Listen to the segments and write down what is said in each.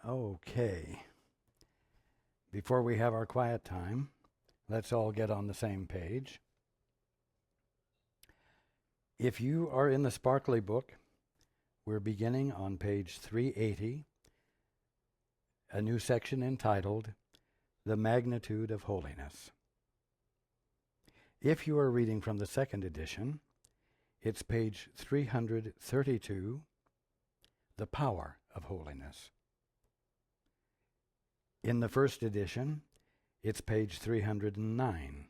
Okay. Before we have our quiet time, let's all get on the same page. If you are in the Sparkly book, we're beginning on page 380, a new section entitled The Magnitude of Holiness. If you are reading from the second edition, it's page 332, The Power of Holiness. In the first edition, it's page 309,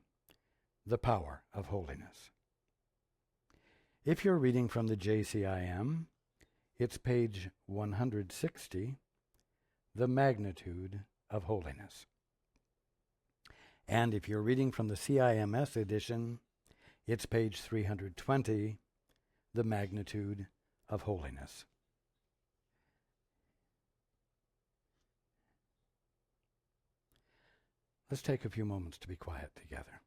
The Power of Holiness. If you're reading from the JCIM, it's page 160, The Magnitude of Holiness. And if you're reading from the CIMS edition, it's page 320, The Magnitude of Holiness. Let's take a few moments to be quiet together.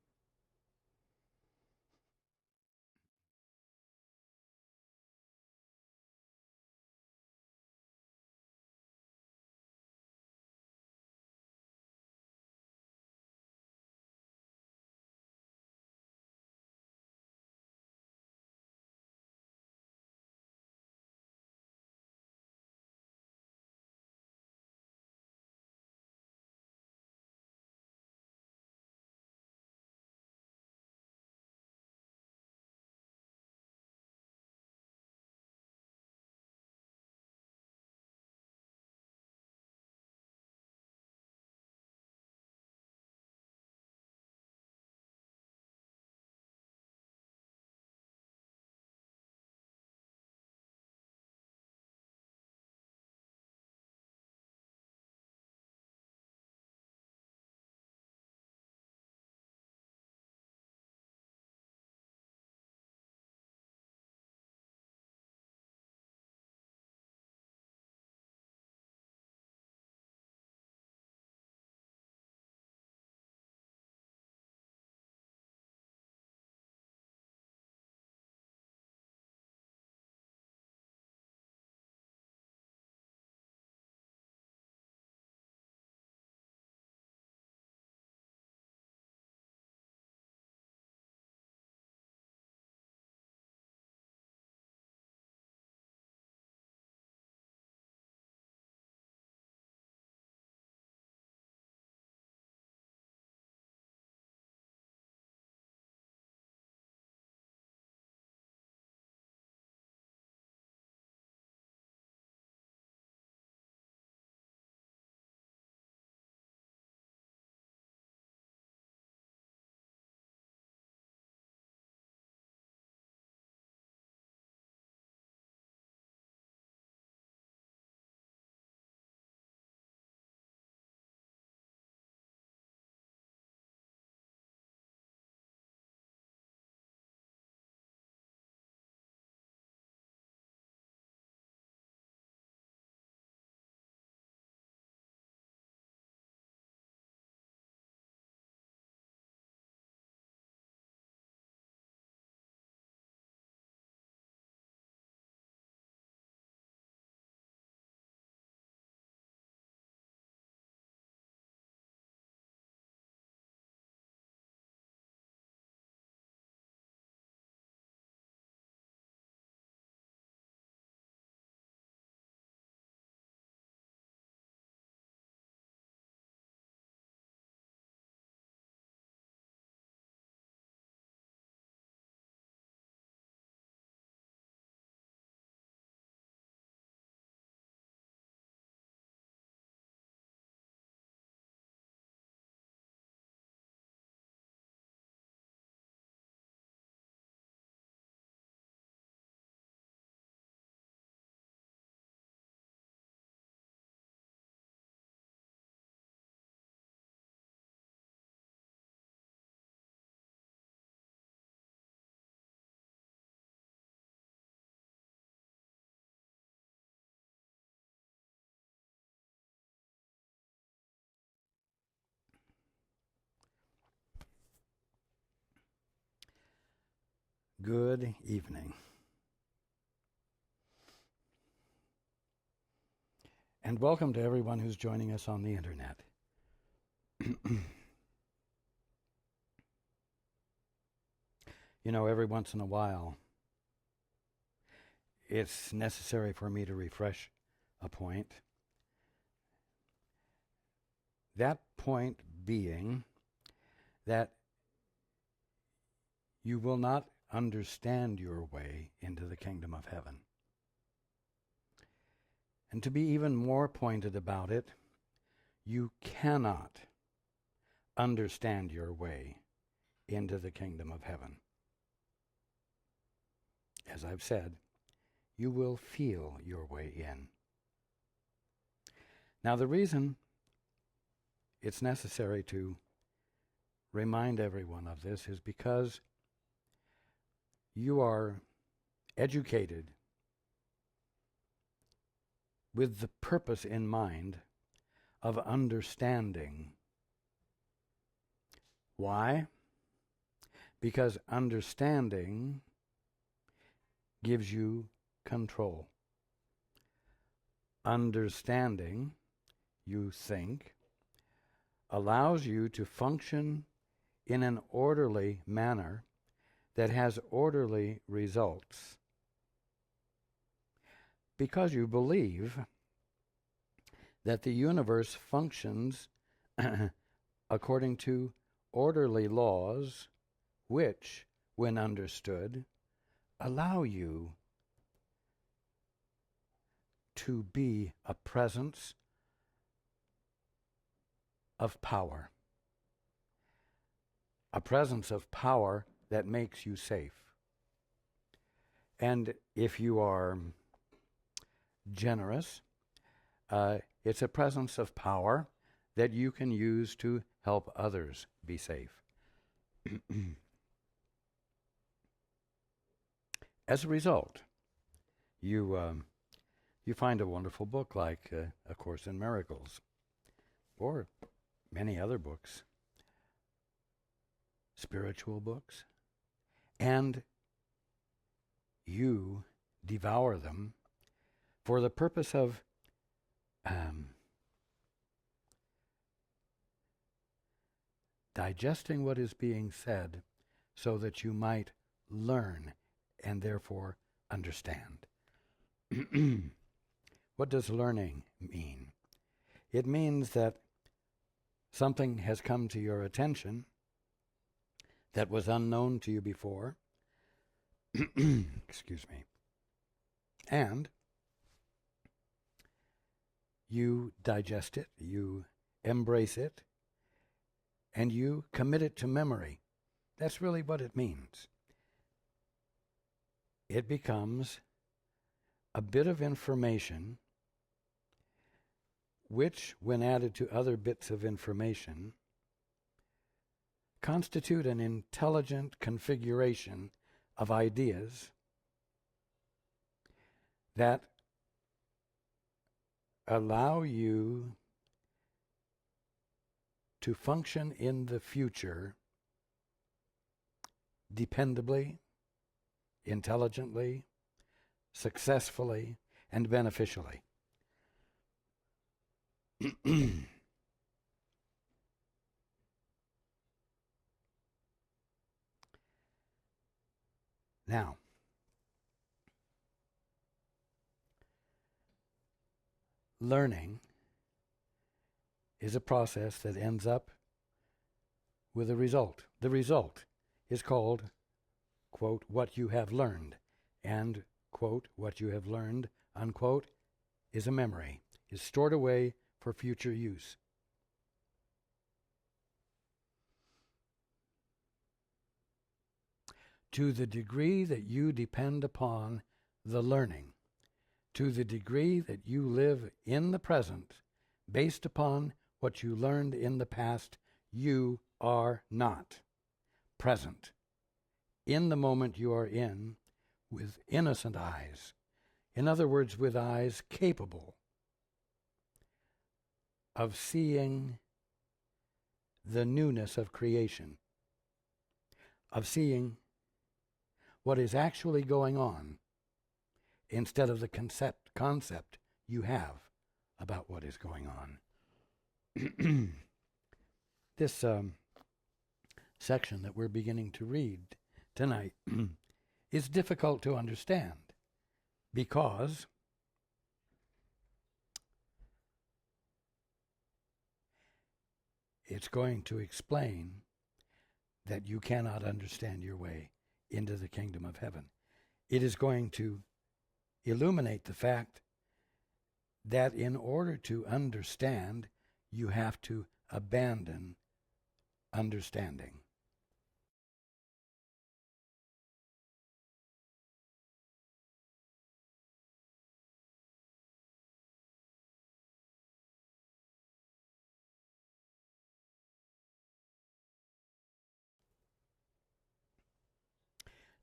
Good evening. And welcome to everyone who's joining us on the internet. You know, every once in a while, it's necessary for me to refresh a point. That point being that you will not understand your way into the kingdom of heaven. And to be even more pointed about it, you cannot understand your way into the kingdom of heaven. As I've said, you will feel your way in. Now, the reason it's necessary to remind everyone of this is because you are educated with the purpose in mind of understanding. Why? Because understanding gives you control. Understanding, you think, allows you to function in an orderly manner that has orderly results. Because you believe that the universe functions according to orderly laws which, when understood, allow you to be a presence of power. A presence of power that makes you safe. And if you are generous, it's a presence of power that you can use to help others be safe. As a result, you find a wonderful book like A Course in Miracles, or many other books, spiritual books, and you devour them for the purpose of digesting what is being said so that you might learn and therefore understand. What does learning mean? It means that something has come to your attention that was unknown to you before, excuse me, and you digest it, you embrace it, and you commit it to memory. That's really what it means. It becomes a bit of information which, when added to other bits of information, constitute an intelligent configuration of ideas that allow you to function in the future dependably, intelligently, successfully, and beneficially. Now, learning is a process that ends up with a result. The result is called, quote, what you have learned, and, quote, what you have learned, unquote, is a memory, is stored away for future use. To the degree that you depend upon the learning, to the degree that you live in the present based upon what you learned in the past, you are not present in the moment you are in with innocent eyes. In other words, with eyes capable of seeing the newness of creation, of seeing what is actually going on instead of the concept you have about what is going on. This section that we're beginning to read tonight is difficult to understand because it's going to explain that you cannot understand your way into the kingdom of heaven. It is going to illuminate the fact that in order to understand, you have to abandon understanding.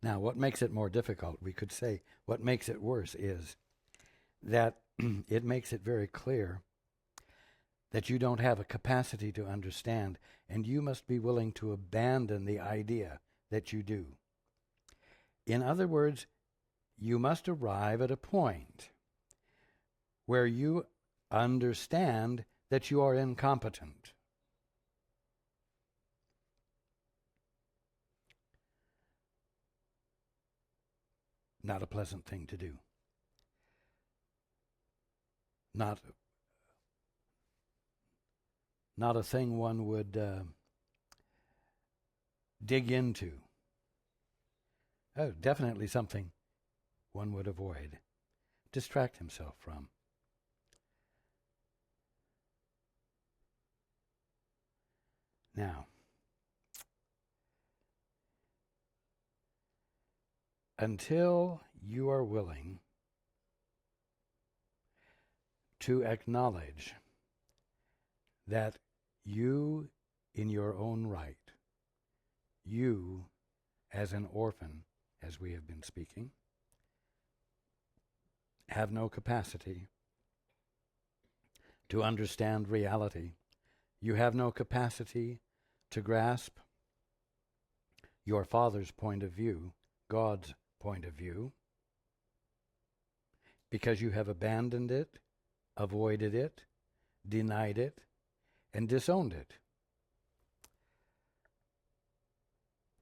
Now, what makes it more difficult, we could say, what makes it worse is that it makes it very clear that you don't have a capacity to understand, and you must be willing to abandon the idea that you do. In other words, you must arrive at a point where you understand that you are incompetent. Not a pleasant thing to do. Not a thing one would dig into. Oh, definitely something one would avoid, distract himself from. Now, until you are willing to acknowledge that you, in your own right, you, as an orphan, as we have been speaking, have no capacity to understand reality. You have no capacity to grasp your Father's point of view, God's point of view, because you have abandoned it, avoided it, denied it, and disowned it.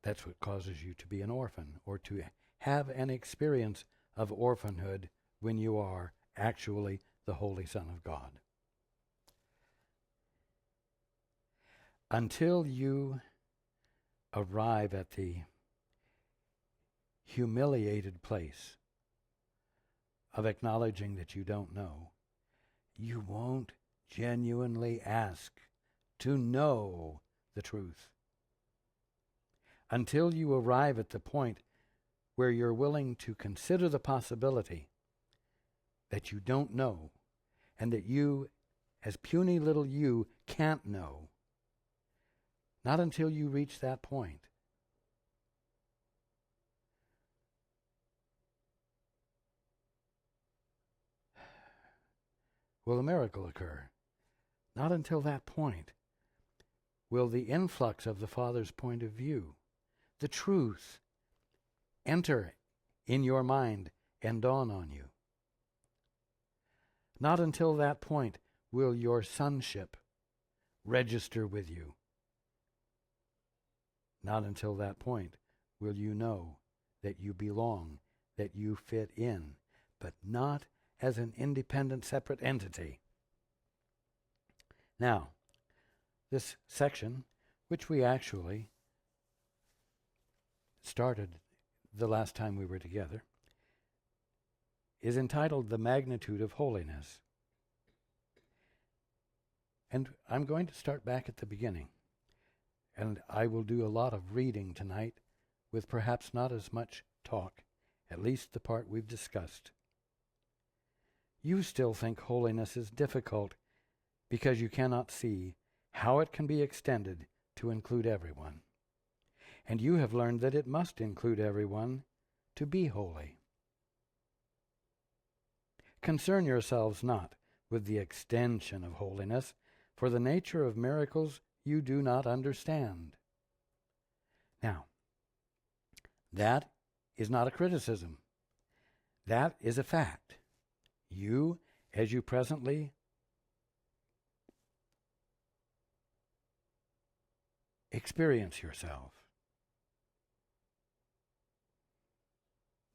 That's what causes you to be an orphan, or to have an experience of orphanhood when you are actually the Holy Son of God. Until you arrive at the humiliated place of acknowledging that you don't know, you won't genuinely ask to know the truth. Until you arrive at the point where you're willing to consider the possibility that you don't know, and that you, as puny little you, can't know. Not until you reach that point will a miracle occur. Not until that point will the influx of the Father's point of view, the truth, enter in your mind and dawn on you. Not until that point will your sonship register with you. Not until that point will you know that you belong, that you fit in, but not as an independent, separate entity. Now, this section, which we actually started the last time we were together, is entitled The Magnitude of Holiness. And I'm going to start back at the beginning. And I will do a lot of reading tonight with perhaps not as much talk, at least the part we've discussed. You still think holiness is difficult because you cannot see how it can be extended to include everyone. And you have learned that it must include everyone to be holy. Concern yourselves not with the extension of holiness, for the nature of miracles you do not understand. Now, that is not a criticism. That is a fact. You, as you presently experience yourself.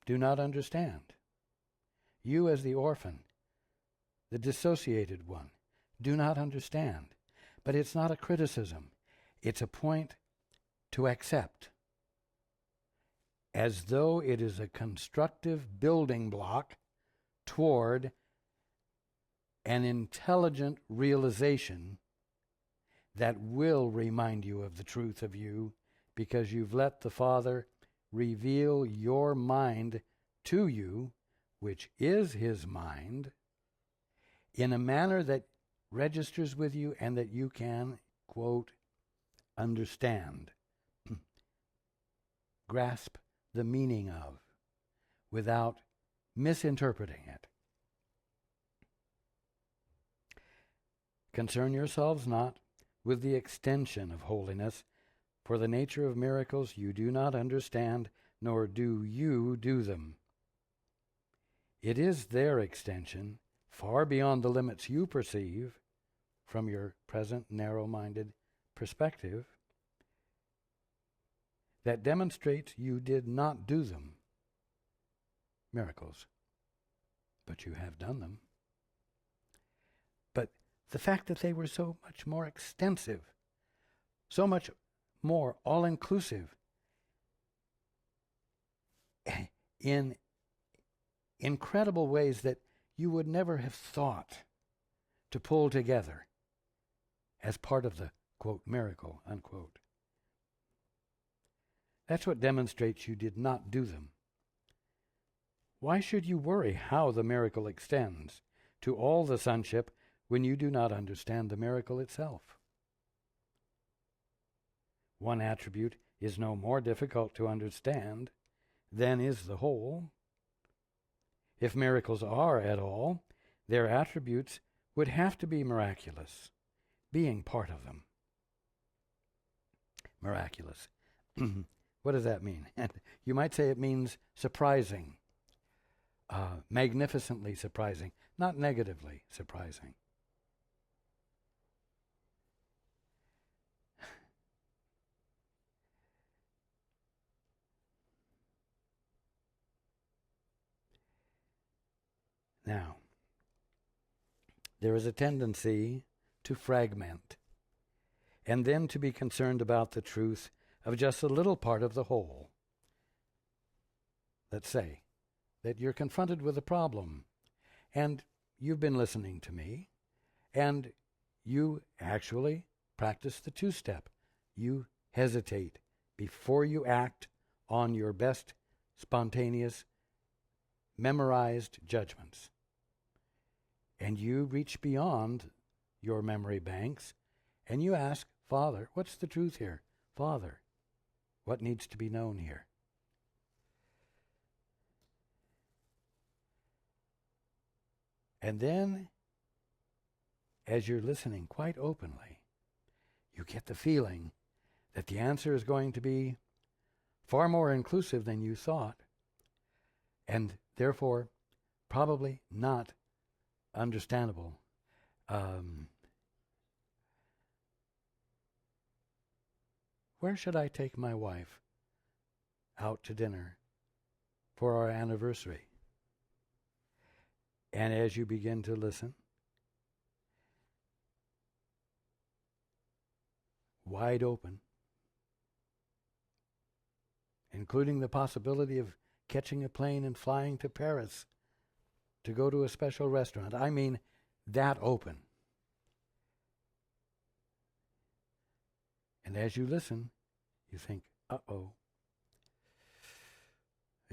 Do not understand. You as the orphan, the dissociated one, do not understand. But it's not a criticism. It's a point to accept, as though it is a constructive building block toward an intelligent realization that will remind you of the truth of you, because you've let the Father reveal your mind to you, which is His mind, in a manner that registers with you and that you can, quote, understand, grasp the meaning of, without misinterpreting it. Concern yourselves not with the extension of holiness, for the nature of miracles you do not understand, nor do you do them. It is their extension, far beyond the limits you perceive from your present narrow-minded perspective, that demonstrates you did not do them, miracles, but you have done them. But the fact that they were so much more extensive, so much more all-inclusive, in incredible ways that you would never have thought to pull together as part of the, quote, miracle, unquote. That's what demonstrates you did not do them. Why should you worry how the miracle extends to all the sonship when you do not understand the miracle itself? One attribute is no more difficult to understand than is the whole. If miracles are at all, their attributes would have to be miraculous, being part of them. Miraculous. What does that mean? You might say it means surprising, magnificently surprising, not negatively surprising. Now, there is a tendency to fragment, and then to be concerned about the truth of just a little part of the whole. Let's say that you're confronted with a problem, and you've been listening to me, and you actually practice the two-step. You hesitate before you act on your best spontaneous, memorized judgments. And you reach beyond your memory banks, and you ask, Father, what's the truth here? Father, what needs to be known here? And then, as you're listening quite openly, you get the feeling that the answer is going to be far more inclusive than you thought, and therefore probably not understandable. Where should I take my wife out to dinner for our anniversary? And as you begin to listen, wide open, including the possibility of catching a plane and flying to Paris to go to a special restaurant. I mean, that open. And as you listen, you think, uh-oh.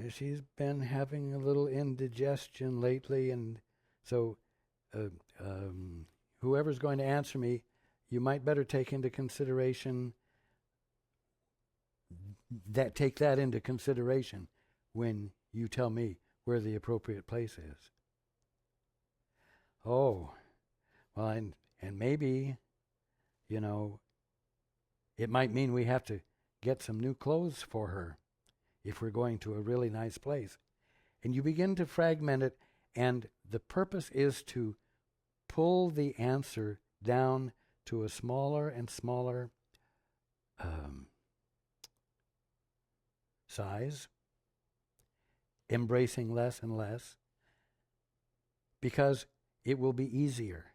She's been having a little indigestion lately, and so whoever's going to answer me, you might better take into consideration take that into consideration when you tell me where the appropriate place is. Oh, well, and maybe, it might mean we have to get some new clothes for her if we're going to a really nice place. And you begin to fragment it, and the purpose is to pull the answer down to a smaller and smaller size, embracing less and less, because it will be easier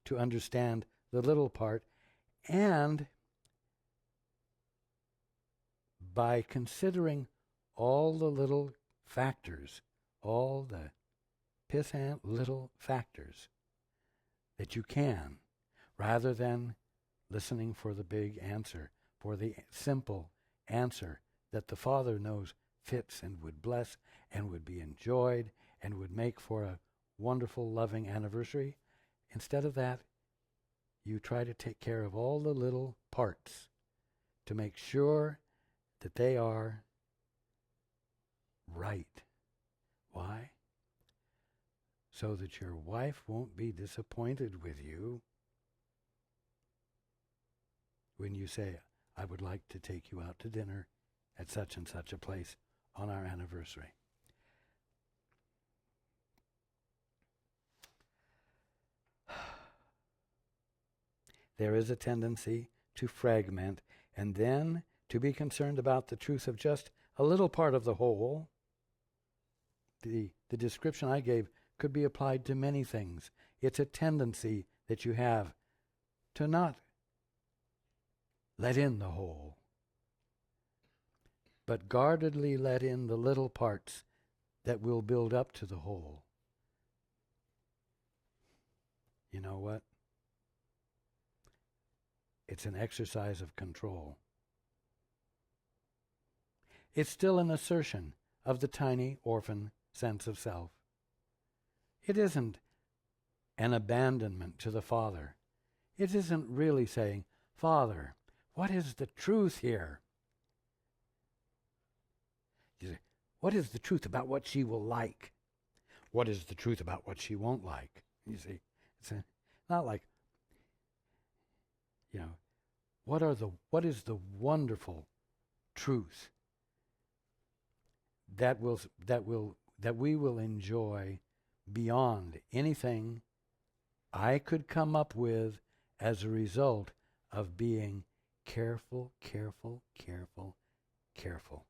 to understand the little part, and by considering all the little factors, all the pissant little factors that you can, rather than listening for the big answer, for the simple answer that the Father knows fits and would bless and would be enjoyed and would make for a wonderful, loving anniversary. Instead of that, you try to take care of all the little parts to make sure that they are right. Why? So that your wife won't be disappointed with you when you say, I would like to take you out to dinner at such and such a place on our anniversary. There is a tendency to fragment and then to be concerned about the truth of just a little part of the whole. The description I gave could be applied to many things. It's a tendency that you have to not let in the whole, but guardedly let in the little parts that will build up to the whole. You know what? It's an exercise of control. It's still an assertion of the tiny orphan sense of self. It isn't an abandonment to the Father. It isn't really saying, Father, what is the truth here? You say, what is the truth about what she will like? What is the truth about what she won't like? You see, it's not like, what is the wonderful truth that we will enjoy beyond anything I could come up with as a result of being careful, careful, careful, careful.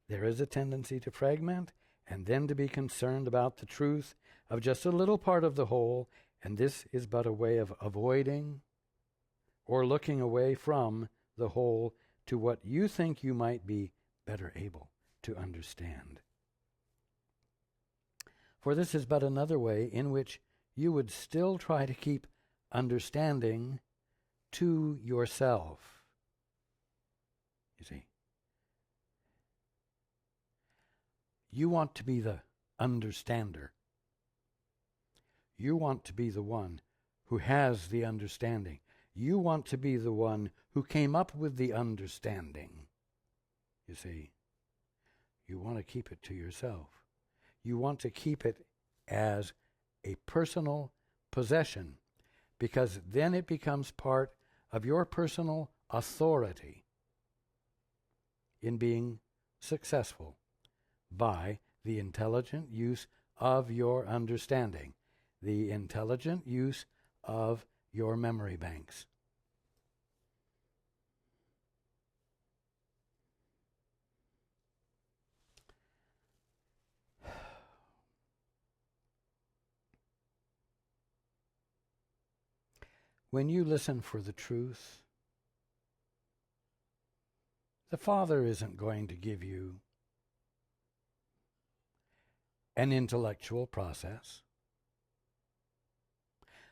There is a tendency to fragment and then to be concerned about the truth of just a little part of the whole, and this is but a way of avoiding or looking away from the whole to what you think you might be better able to understand. For this is but another way in which you would still try to keep understanding to yourself. You see, you want to be the understander. You want to be the one who has the understanding. You want to be the one who came up with the understanding. You see, you want to keep it to yourself. You want to keep it as a personal possession, because then it becomes part of your personal authority in being successful by the intelligent use of your understanding, the intelligent use of your memory banks. When you listen for the truth, the Father isn't going to give you an intellectual process.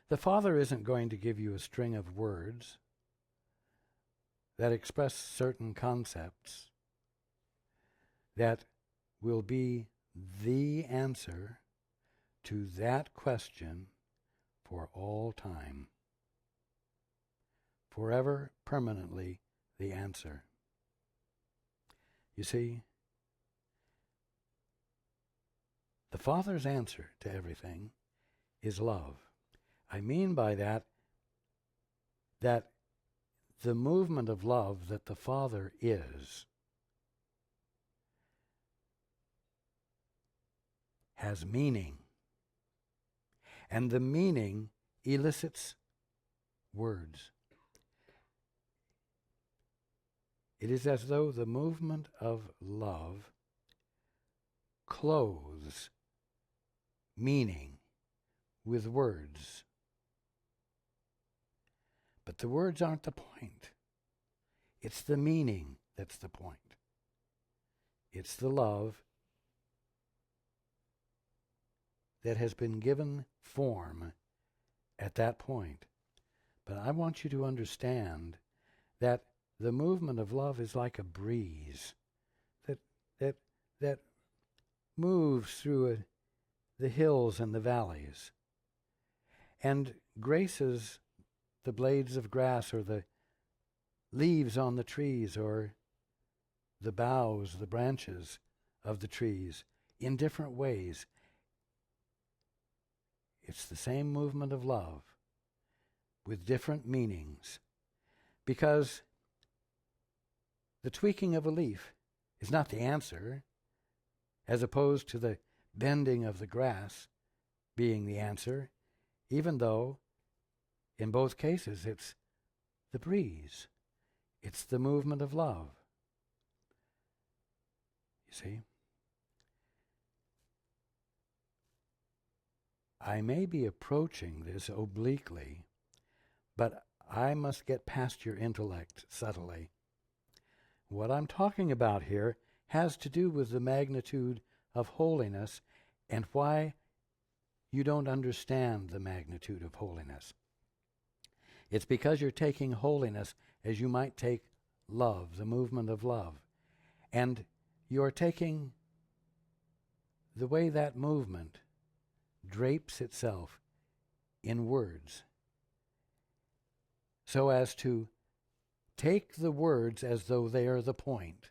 The Father isn't going to give you a string of words that express certain concepts that will be the answer to that question for all time. Forever, permanently, the answer. You see, the Father's answer to everything is love. I mean by that the movement of love that the Father is has meaning. And the meaning elicits words. It is as though the movement of love clothes meaning with words. But the words aren't the point. It's the meaning that's the point. It's the love that has been given form at that point. But I want you to understand that the movement of love is like a breeze that moves through the hills and the valleys and graces the blades of grass or the leaves on the trees or the boughs, the branches of the trees in different ways. It's the same movement of love with different meanings, because the tweaking of a leaf is not the answer, as opposed to the bending of the grass being the answer, even though in both cases it's the breeze. It's the movement of love. You see? I may be approaching this obliquely, but I must get past your intellect subtly. What I'm talking about here has to do with the magnitude of holiness and why you don't understand the magnitude of holiness. It's because you're taking holiness as you might take love, the movement of love, and you're taking the way that movement drapes itself in words, so as to take the words as though they are the point.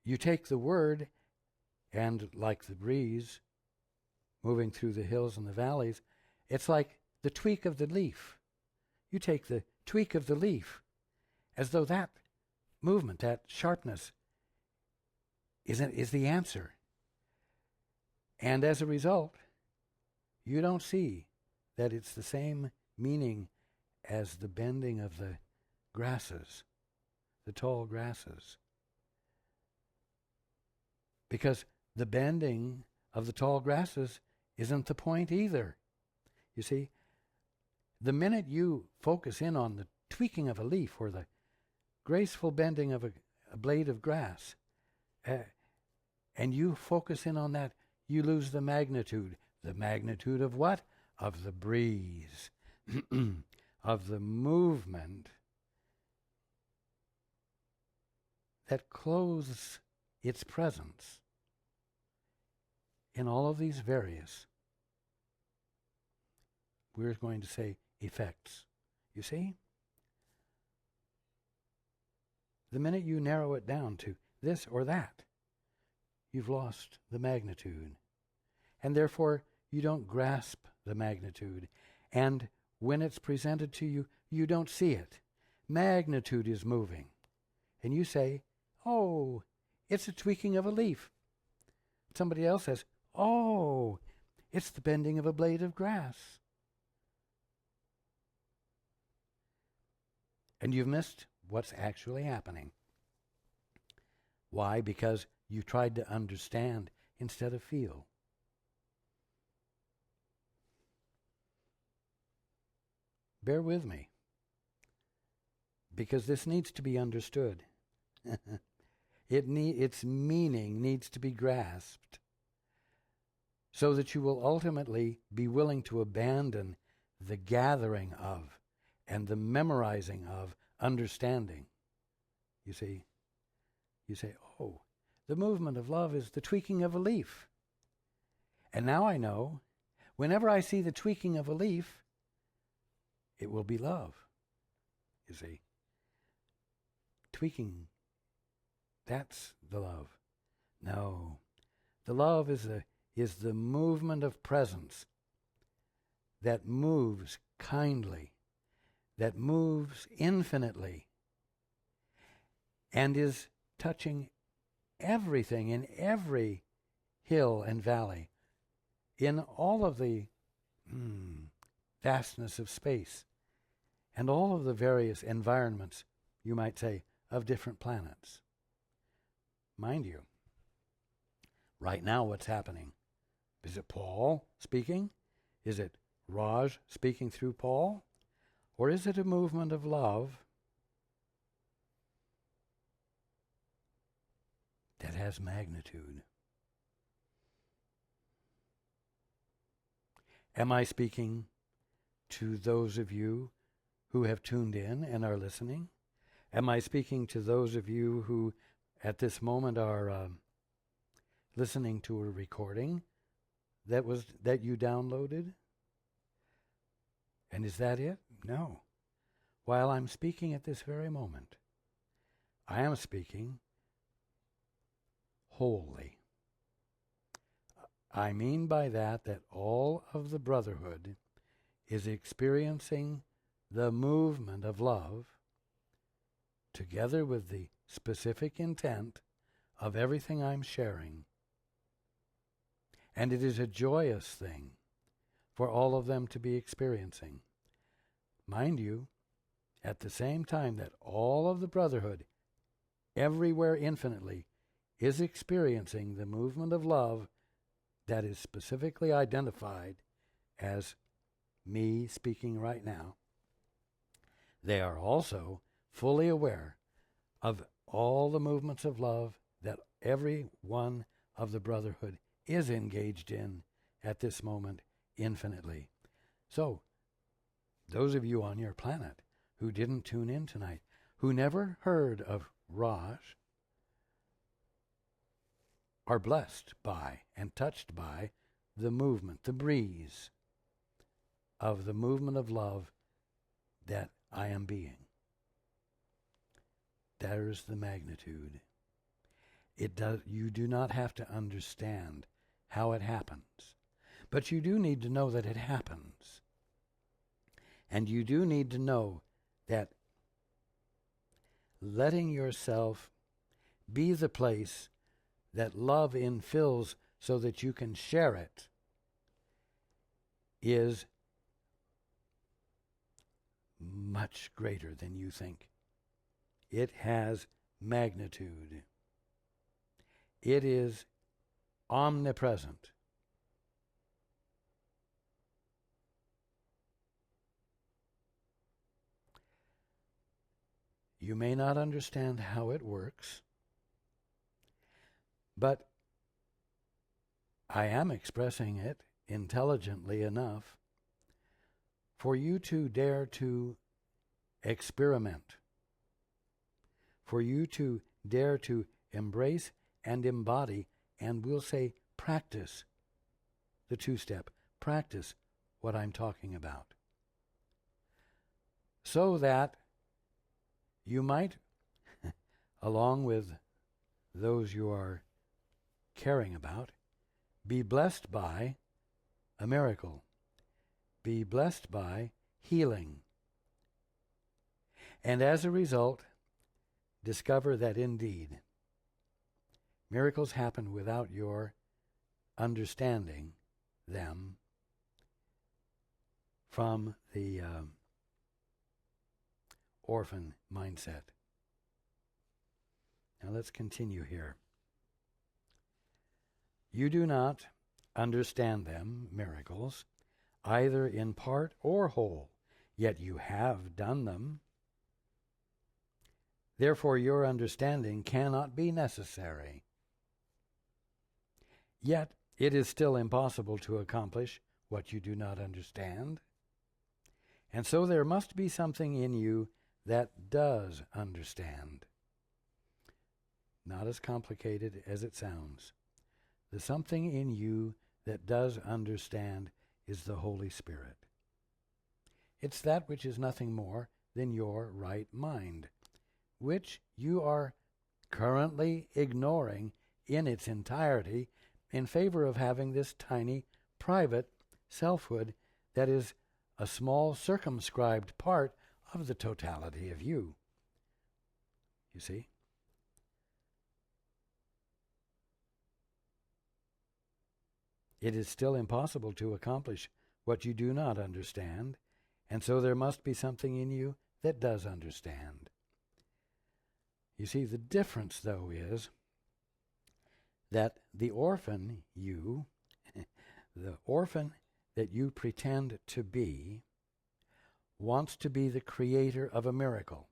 You take the word, and like the breeze moving through the hills and the valleys, it's like the tweak of the leaf. You take the tweak of the leaf as though that movement, that sharpness, is the answer. And as a result, you don't see that it's the same meaning as the bending of the grasses, the tall grasses. Because the bending of the tall grasses isn't the point either. You see, the minute you focus in on the tweaking of a leaf or the graceful bending of a blade of grass, and you focus in on that, you lose the magnitude. The magnitude of what? Of the breeze, of the movement that clothes its presence in all of these various, we're going to say, effects. You see? The minute you narrow it down to this or that, you've lost the magnitude. And therefore, you don't grasp the magnitude. And when it's presented to you, you don't see it. Magnitude is moving. And you say, oh, it's a tweaking of a leaf. Somebody else says, oh, it's the bending of a blade of grass. And you've missed what's actually happening. Why? Because you tried to understand instead of feel. Bear with me, because this needs to be understood. Its meaning needs to be grasped so that you will ultimately be willing to abandon the gathering of and the memorizing of understanding. You see? You say, oh, the movement of love is the tweaking of a leaf. And now I know, whenever I see the tweaking of a leaf, it will be love. You see? Tweaking, that's the love. No. The love is the movement of presence that moves kindly, that moves infinitely, and is touching everything in every hill and valley in all of the vastness of space and all of the various environments, you might say, of different planets. Mind you, right now what's happening? Is it Paul speaking? Is it Raj speaking through Paul? Or is it a movement of love that has magnitude? Am I speaking to those of you who have tuned in and are listening? Am I speaking to those of you who at this moment are listening to a recording that you downloaded? And is that it? No. While I'm speaking at this very moment, I am speaking wholly. I mean by that all of the brotherhood is experiencing the movement of love together with the specific intent of everything I'm sharing. And it is a joyous thing for all of them to be experiencing. Mind you, at the same time that all of the brotherhood, everywhere infinitely, is experiencing the movement of love that is specifically identified as me speaking right now, they are also fully aware of all the movements of love that every one of the brotherhood is engaged in at this moment infinitely. So, those of you on your planet who didn't tune in tonight, who never heard of Raj, are blessed by and touched by the movement, the breeze of the movement of love that I am being. There's the magnitude. You do not have to understand how it happens, but you do need to know that it happens. And you do need to know that letting yourself be the place that love infills so that you can share it is much greater than you think. It has magnitude. It is omnipresent. You may not understand how it works, but I am expressing it intelligently enough for you to dare to experiment, for you to dare to embrace and embody, and we'll say practice the two-step, practice what I'm talking about, so that you might, along with those you are caring about, be blessed by a miracle, be blessed by healing, and as a result, discover that indeed miracles happen without your understanding them from the orphan mindset. Now let's continue here. You do not understand them, miracles, either in part or whole, yet you have done them. Therefore your understanding cannot be necessary. Yet it is still impossible to accomplish what you do not understand. And so there must be something in you that does understand. Not as complicated as it sounds. The something in you that does understand is the Holy Spirit. It's that which is nothing more than your right mind, which you are currently ignoring in its entirety in favor of having this tiny, private selfhood that is a small, circumscribed part of the totality of you. You see? It is still impossible to accomplish what you do not understand, and so there must be something in you that does understand. You see, the difference, though, is that the orphan you, the orphan that you pretend to be, wants to be the creator of a miracle.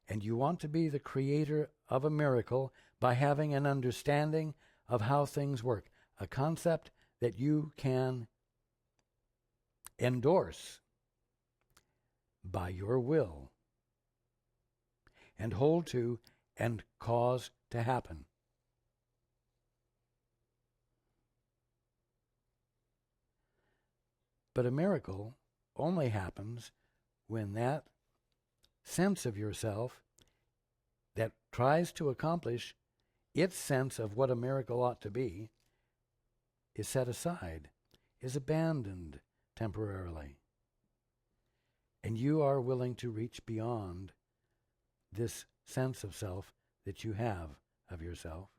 And you want to be the creator of a miracle by having an understanding of how things work, a concept that you can endorse by your will and hold to and cause to happen. But a miracle only happens when that sense of yourself that tries to accomplish its sense of what a miracle ought to be is set aside, is abandoned temporarily. And you are willing to reach beyond this sense of self that you have of yourself.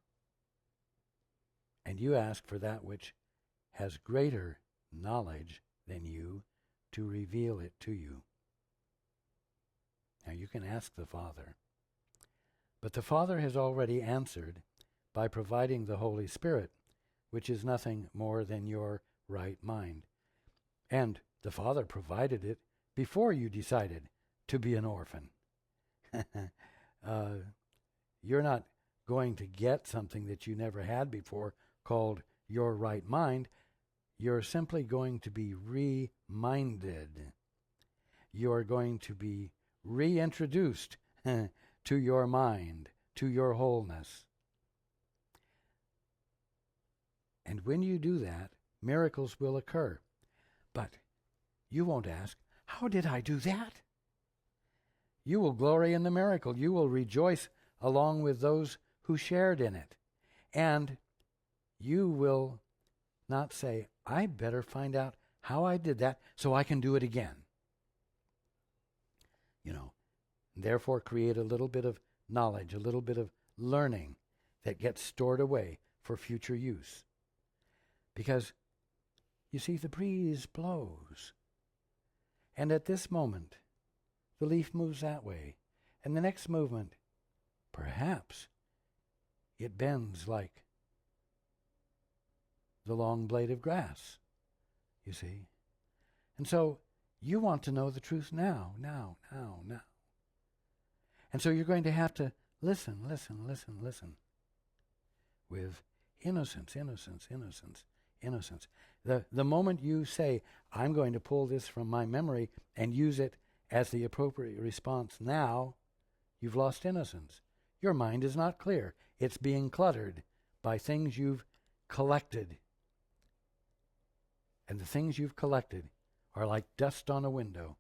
And you ask for that which has greater knowledge than you to reveal it to you. Now you can ask the Father. But the Father has already answered by providing the Holy Spirit, which is nothing more than your right mind. And the Father provided it before you decided to be an orphan. You're not going to get something that you never had before called your right mind. You're simply going to be reminded. You're going to be reintroduced to your mind, to your wholeness. And when you do that, miracles will occur. But you won't ask, how did I do that? You will glory in the miracle. You will rejoice along with those who shared in it. And you will not say, I better find out how I did that so I can do it again. Therefore create a little bit of knowledge, a little bit of learning that gets stored away for future use. Because, you see, the breeze blows. And at this moment, the leaf moves that way. And the next movement, perhaps, it bends like the long blade of grass, you see. And so you want to know the truth now. And so you're going to have to listen with innocence. The moment you say, I'm going to pull this from my memory and use it as the appropriate response now, you've lost innocence. Your mind is not clear. It's being cluttered by things you've collected. And the things you've collected are like dust on a window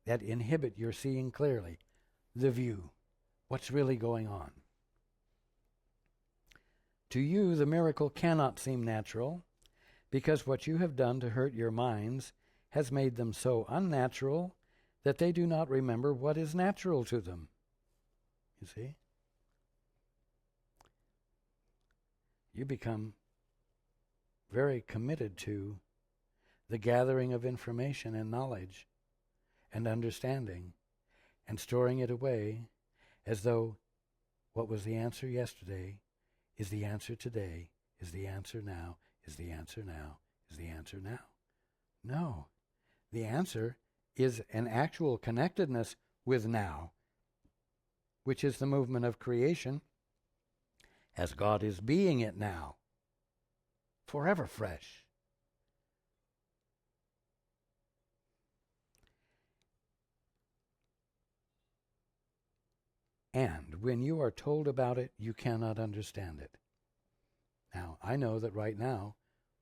that inhibit your seeing clearly the view, what's really going on. To you, the miracle cannot seem natural, because what you have done to hurt your minds has made them so unnatural that they do not remember what is natural to them. You see? You become very committed to the gathering of information and knowledge and understanding and storing it away as though what was the answer yesterday is the answer today, is the answer now, is the answer now, is the answer now. No. The answer is an actual connectedness with now, which is the movement of creation as God is being it now, forever fresh. And when you are told about it, you cannot understand it. Now, I know that right now,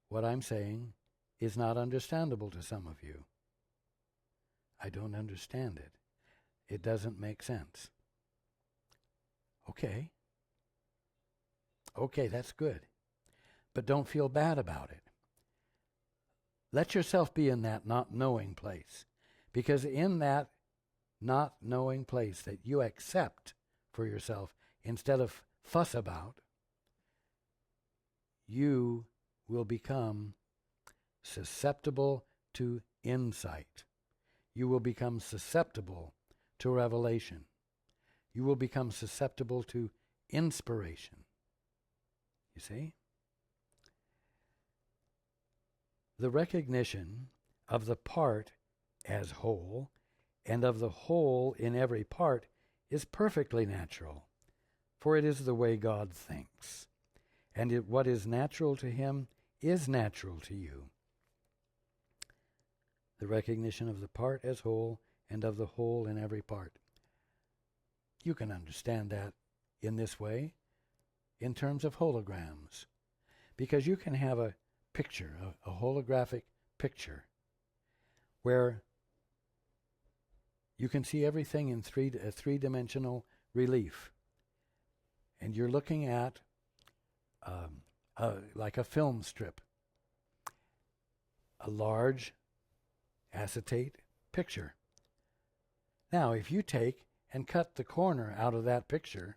what I'm saying is not understandable to some of you. I don't understand it. It doesn't make sense. Okay, that's good. But don't feel bad about it. Let yourself be in that not knowing place. Because in that not knowing place that you accept for yourself instead of fuss about, you will become susceptible to insight. You will become susceptible to revelation. You will become susceptible to inspiration. You see? The recognition of the part as whole and of the whole in every part is perfectly natural, for it is the way God thinks, and what is natural to him is natural to you. The recognition of the part as whole and of the whole in every part. You can understand that in this way, in terms of holograms, because you can have a picture, a holographic picture, where you can see everything in a three-dimensional relief, and you're looking at like a film strip, a large acetate picture. Now, if you take and cut the corner out of that picture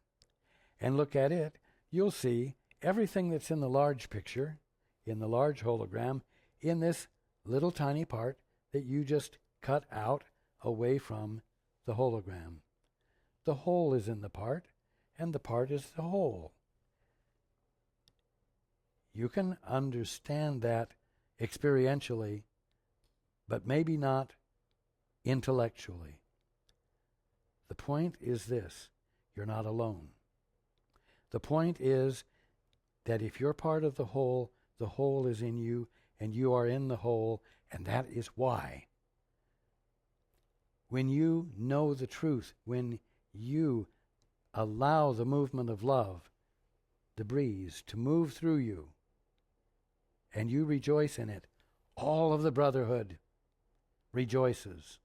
and look at it, you'll see everything that's in the large picture, in the large hologram, in this little tiny part that you just cut out away from the hologram. The whole is in the part, and the part is the whole. You can understand that experientially, but maybe not intellectually. The point is this: you're not alone. The point is that if you're part of the whole is in you, and you are in the whole, and that is why. When you know the truth, when you allow the movement of love, the breeze, to move through you, and you rejoice in it, all of the brotherhood rejoices.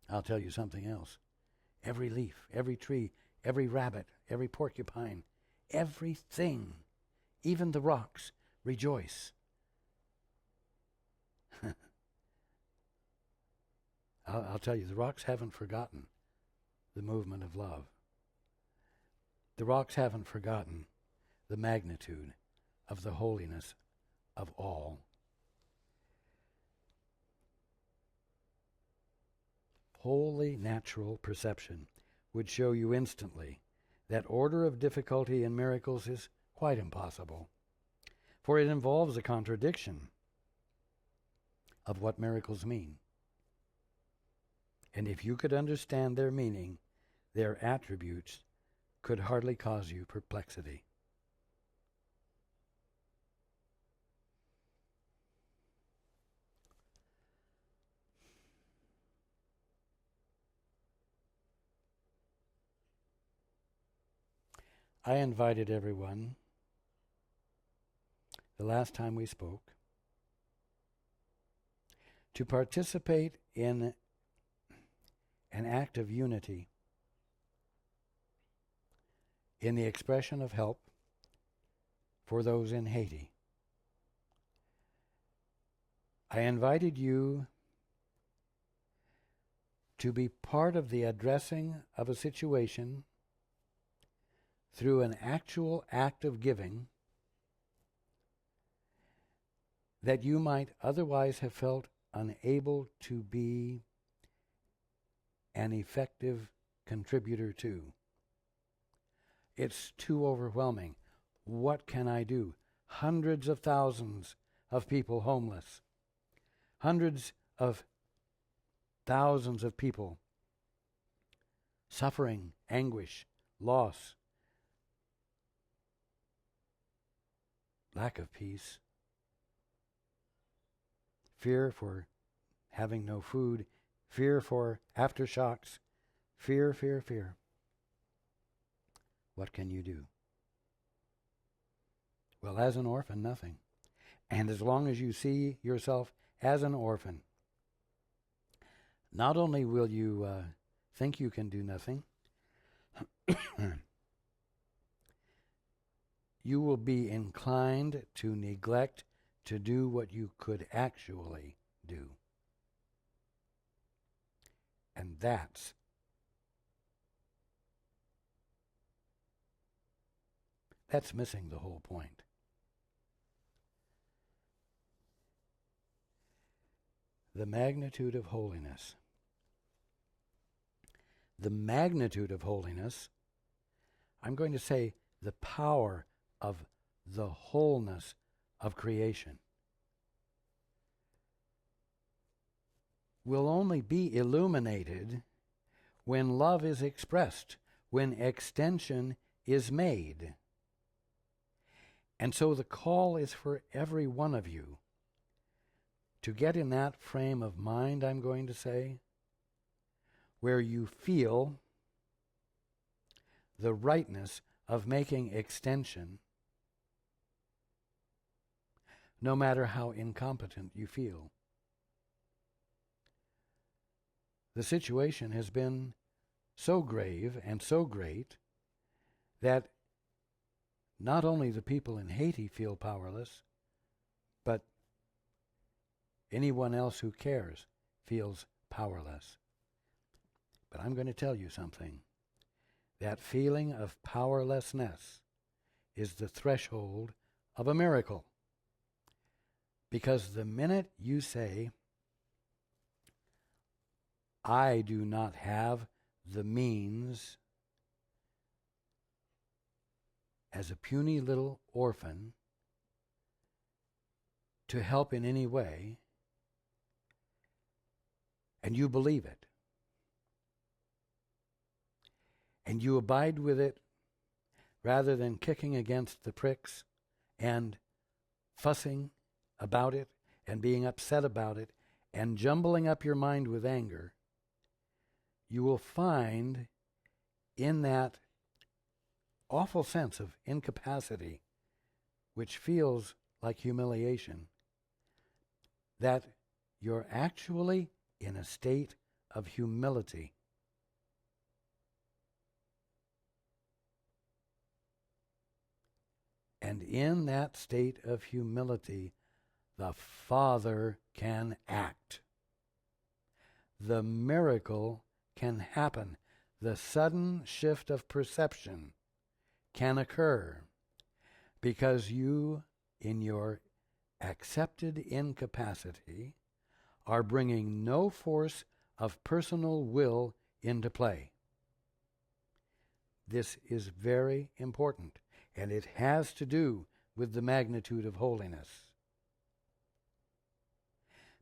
I'll tell you something else. Every leaf, every tree, every rabbit, every porcupine, everything, even the rocks, rejoice. I'll tell you, the rocks haven't forgotten the movement of love. The rocks haven't forgotten the magnitude of the holiness of all. Wholly natural perception would show you instantly that order of difficulty in miracles is quite impossible, for it involves a contradiction of what miracles mean. And if you could understand their meaning, their attributes could hardly cause you perplexity. I invited everyone, the last time we spoke, to participate in an act of unity in the expression of help for those in Haiti. I invited you to be part of the addressing of a situation through an actual act of giving that you might otherwise have felt unable to be an effective contributor to. It's too overwhelming. What can I do? Hundreds of thousands of people homeless. Hundreds of thousands of people suffering, anguish, loss, lack of peace, fear for having no food, fear for aftershocks, fear, fear, fear. What can you do? Well, as an orphan, nothing. And as long as you see yourself as an orphan, not only will you think you can do nothing, you will be inclined to neglect to do what you could actually do. And that's missing the whole point. The magnitude of holiness. The magnitude of holiness, I'm going to say the power of the wholeness of creation, will only be illuminated when love is expressed, when extension is made. And so the call is for every one of you to get in that frame of mind, I'm going to say, where you feel the rightness of making extension, no matter how incompetent you feel. The situation has been so grave and so great that not only the people in Haiti feel powerless, but anyone else who cares feels powerless. But I'm going to tell you something. That feeling of powerlessness is the threshold of a miracle. Because the minute you say, I do not have the means as a puny little orphan to help in any way, and you believe it, and you abide with it rather than kicking against the pricks and fussing about it and being upset about it and jumbling up your mind with anger, you will find in that awful sense of incapacity, which feels like humiliation, that you're actually in a state of humility. And in that state of humility, the Father can act. The miracle can happen. The sudden shift of perception can occur because you, in your accepted incapacity, are bringing no force of personal will into play. This is very important, and it has to do with the magnitude of holiness.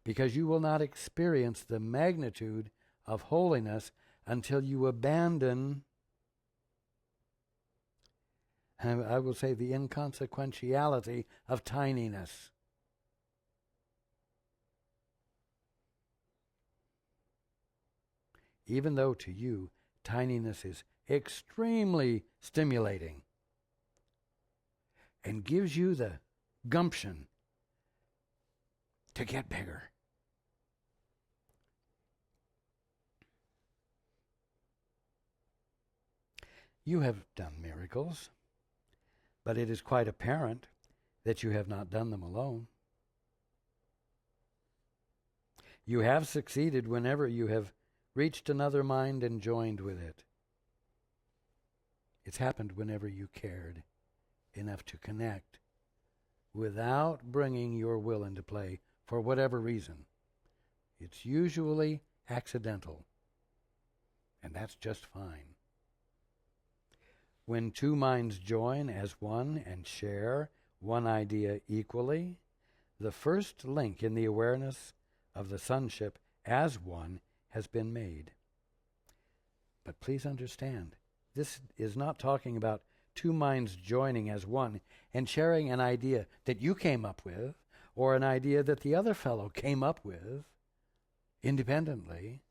Because you will not experience the magnitude of holiness until you abandon, I will say, the inconsequentiality of tininess. Even though to you, tininess is extremely stimulating and gives you the gumption to get bigger. You have done miracles, but it is quite apparent that you have not done them alone. You have succeeded whenever you have reached another mind and joined with it. It's happened whenever you cared enough to connect without bringing your will into play for whatever reason. It's usually accidental, and that's just fine. When two minds join as one and share one idea equally, the first link in the awareness of the sonship as one has been made. But please understand, this is not talking about two minds joining as one and sharing an idea that you came up with or an idea that the other fellow came up with independently.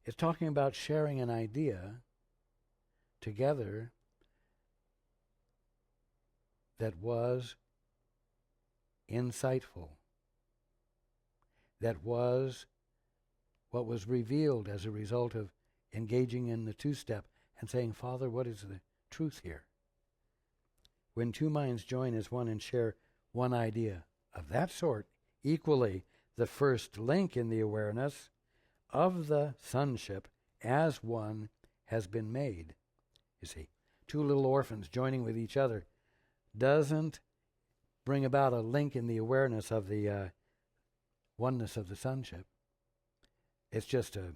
It's talking about sharing an idea together that was insightful, that was what was revealed as a result of engaging in the two-step and saying, Father, what is the truth here? When two minds join as one and share one idea of that sort, equally, the first link in the awareness of the sonship as one has been made. You see, two little orphans joining with each other doesn't bring about a link in the awareness of the oneness of the sonship. It's just a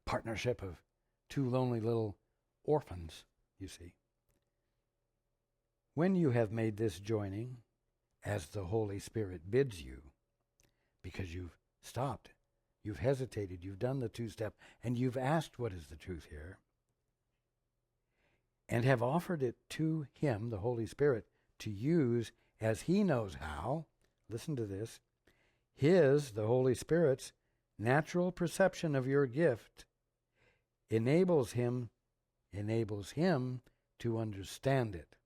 partnership of two lonely little orphans, you see. When you have made this joining, as the Holy Spirit bids you, because you've stopped, you've hesitated, you've done the two-step, and you've asked what is the truth here, and have offered it to Him, the Holy Spirit, to use as He knows how, listen to this, His, the Holy Spirit's, natural perception of your gift enables him to understand it.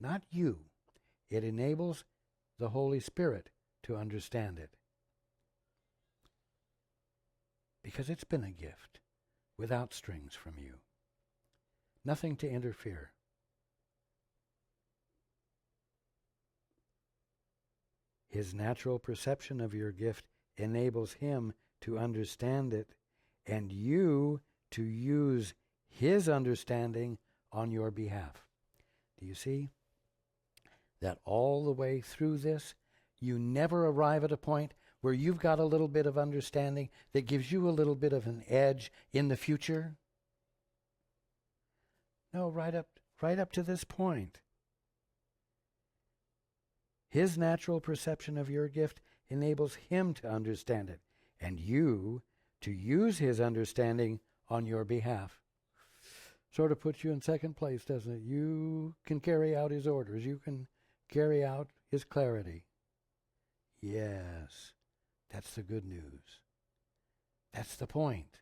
Not you. It enables the Holy Spirit to understand it. Because it's been a gift without strings from you. Nothing to interfere. His natural perception of your gift enables him to understand it, and you to use his understanding on your behalf. Do you see that all the way through this, you never arrive at a point where you've got a little bit of understanding that gives you a little bit of an edge in the future? No, right up to this point. His natural perception of your gift enables him to understand it, and you to use his understanding on your behalf. Sort of puts you in second place, doesn't it? You can carry out his orders. You can carry out his clarity. Yes, that's the good news. That's the point.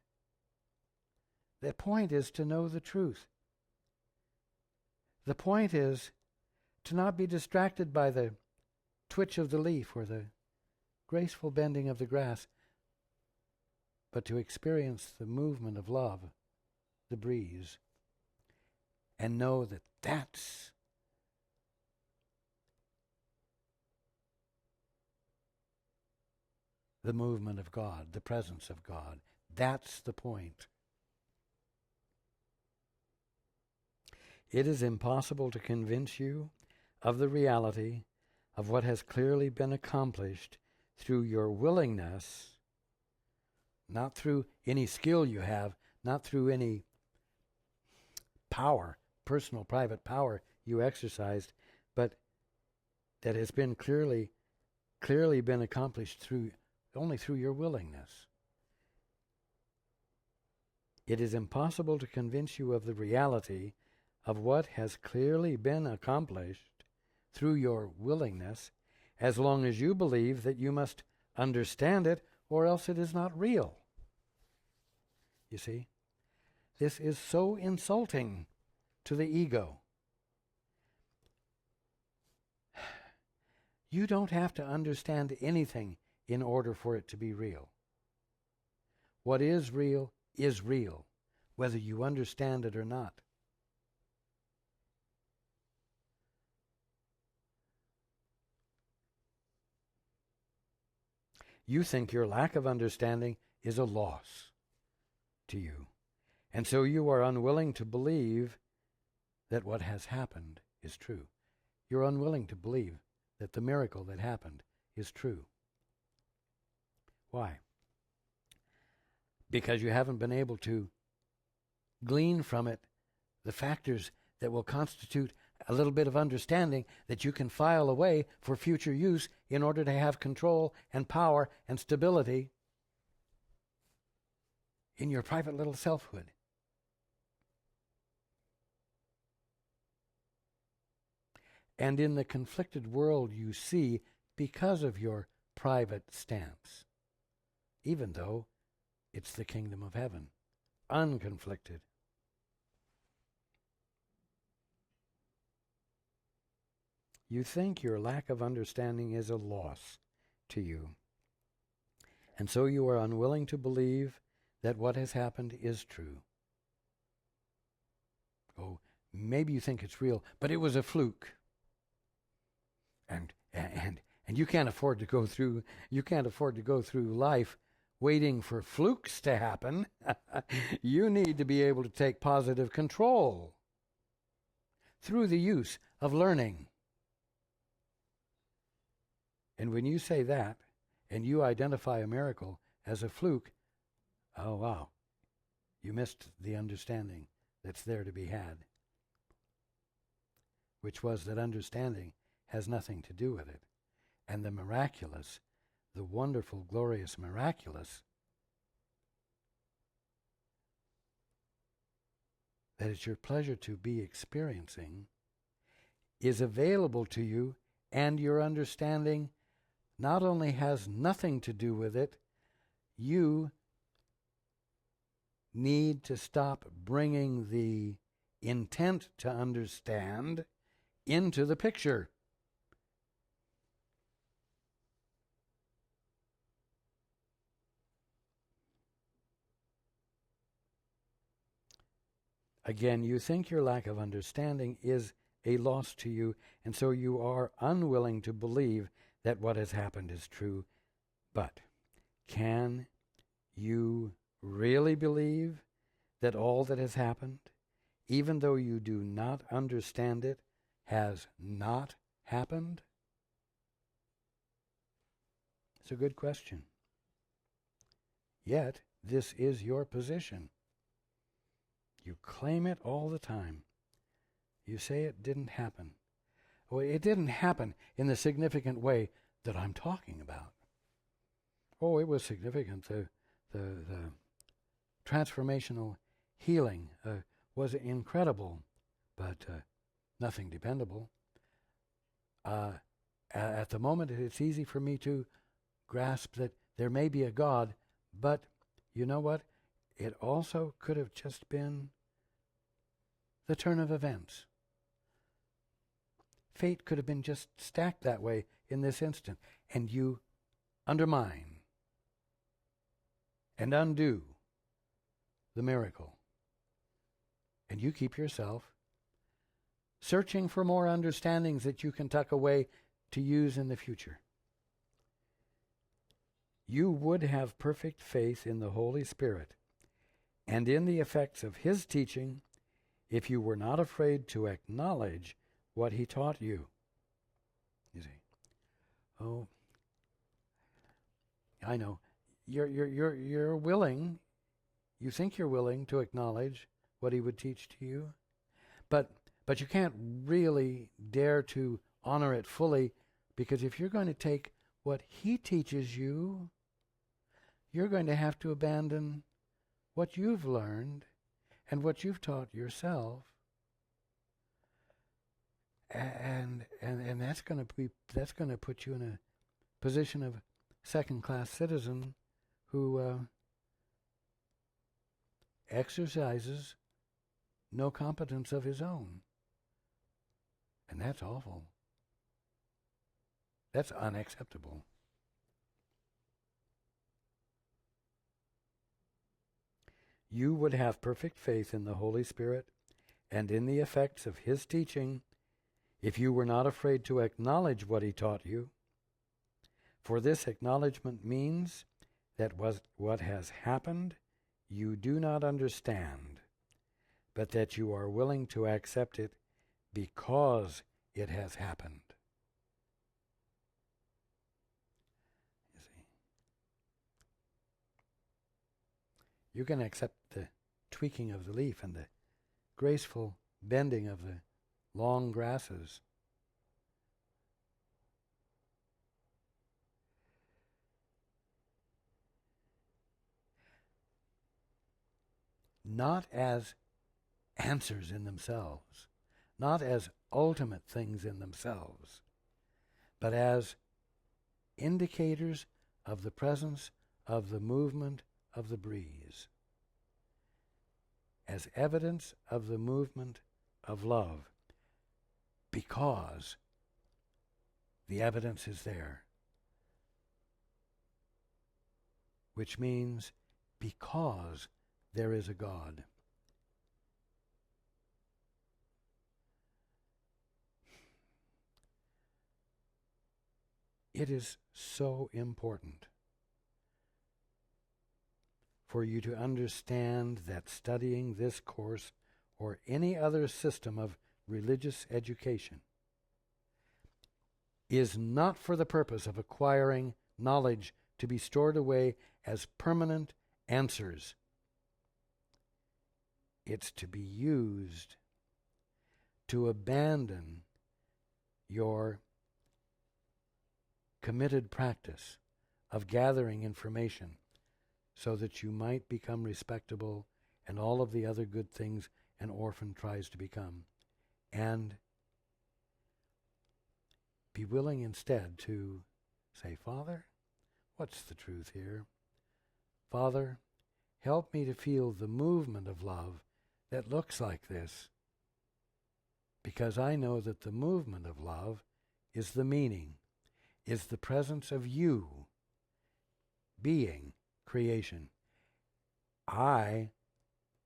The point is to know the truth. The point is to not be distracted by the twitch of the leaf or the graceful bending of the grass, but to experience the movement of love, the breeze, and know that that's the movement of God, the presence of God. That's the point. It is impossible to convince you of the reality of what has clearly been accomplished through your willingness, not through any skill you have, not through any power, personal, private power you exercised, but that has been clearly been accomplished only through your willingness. It is impossible to convince you of the reality of what has clearly been accomplished through your willingness, as long as you believe that you must understand it, or else it is not real. You see, this is so insulting to the ego. You don't have to understand anything in order for it to be real. What is real, whether you understand it or not. You think your lack of understanding is a loss to you, and so you are unwilling to believe that what has happened is true. You're unwilling to believe that the miracle that happened is true. Why? Because you haven't been able to glean from it the factors that will constitute a little bit of understanding that you can file away for future use in order to have control and power and stability in your private little selfhood. And in the conflicted world you see because of your private stance, even though it's the kingdom of heaven, unconflicted. You think your lack of understanding is a loss to you, and so you are unwilling to believe that what has happened is true. Oh, maybe you think it's real, but it was a fluke. And you can't afford to go through life waiting for flukes to happen. You need to be able to take positive control through the use of learning And when you say that, and you identify a miracle as a fluke, oh wow, you missed the understanding that's there to be had, which was that understanding has nothing to do with it. And the miraculous, the wonderful, glorious miraculous, that it's your pleasure to be experiencing, is available to you, and your understanding not only has nothing to do with it, you need to stop bringing the intent to understand into the picture. Again, you think your lack of understanding is a loss to you, and so you are unwilling to believe that what has happened is true. But can you really believe that all that has happened, even though you do not understand it, has not happened? It's a good question. Yet, this is your position. You claim it all the time. You say it didn't happen. Well, it didn't happen in the significant way that I'm talking about. Oh, it was significant. The transformational healing was incredible, but nothing dependable. At the moment, it's easy for me to grasp that there may be a God, but you know what? It also could have just been the turn of events. Fate could have been just stacked that way in this instant, and you undermine and undo the miracle. And you keep yourself searching for more understandings that you can tuck away to use in the future. You would have perfect faith in the Holy Spirit and in the effects of His teaching if you were not afraid to acknowledge what He taught you. You see, oh, I know, you're willing. You think you're willing to acknowledge what He would teach to you, but you can't really dare to honor it fully, because if you're going to take what He teaches you, you're going to have to abandon what you've learned and what you've taught yourself, and that's going to put you in a position of second-class citizen who exercises no competence of his own, and that's awful. That's unacceptable. You would have perfect faith in the Holy Spirit and in the effects of His teaching if you were not afraid to acknowledge what He taught you. For this acknowledgement means that what has happened you do not understand, but that you are willing to accept it because it has happened. You see, you can accept the tweaking of the leaf and the graceful bending of the long grasses. Not as answers in themselves, not as ultimate things in themselves, but as indicators of the presence of the movement of the breeze, as evidence of the movement of love, because the evidence is there, which means because there is a God. It is so important for you to understand that studying this course or any other system of religious education is not for the purpose of acquiring knowledge to be stored away as permanent answers. It's to be used to abandon your committed practice of gathering information so that you might become respectable and all of the other good things an orphan tries to become, and be willing instead to say, Father, what's the truth here? Father, help me to feel the movement of love that looks like this, because I know that the movement of love is the meaning, is the presence of you, being creation. I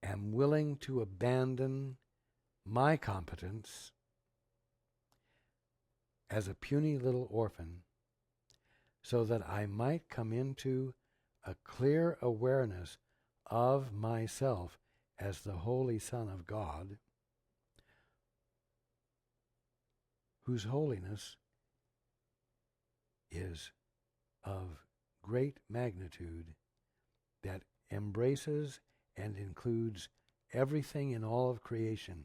am willing to abandon my competence as a puny little orphan so that I might come into a clear awareness of myself as the Holy Son of God, whose holiness is of great magnitude, that embraces and includes everything in all of creation.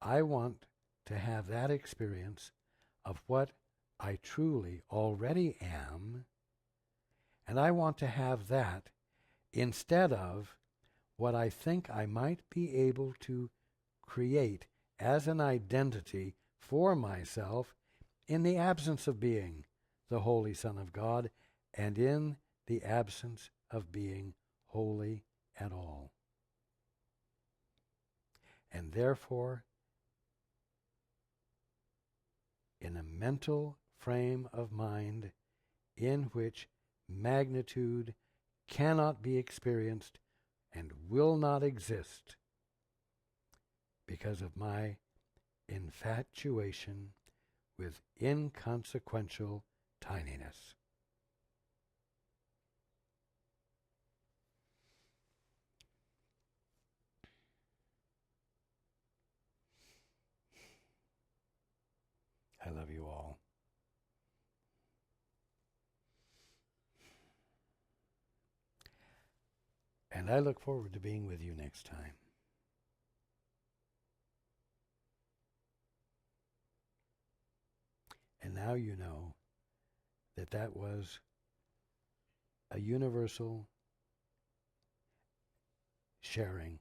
I want to have that experience of what I truly already am, and I want to have that instead of what I think I might be able to create as an identity for myself in the absence of being the Holy Son of God and in the absence of being holy at all. And therefore, in a mental frame of mind in which magnitude cannot be experienced and will not exist because of my infatuation with inconsequential tininess. I love you all. And I look forward to being with you next time. And now you know that that was a universal sharing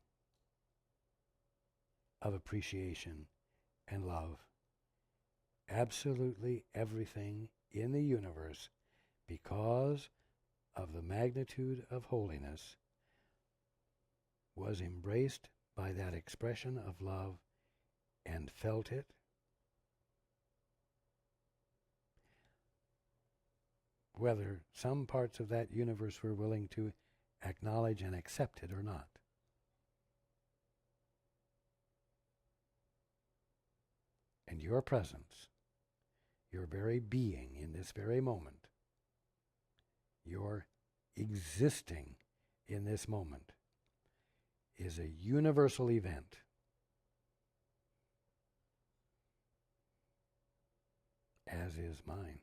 of appreciation and love. Absolutely everything in the universe, because of the magnitude of holiness, was embraced by that expression of love and felt it, whether some parts of that universe were willing to acknowledge and accept it or not. And your presence, your very being in this very moment, your existing in this moment, is a universal event. As is mine.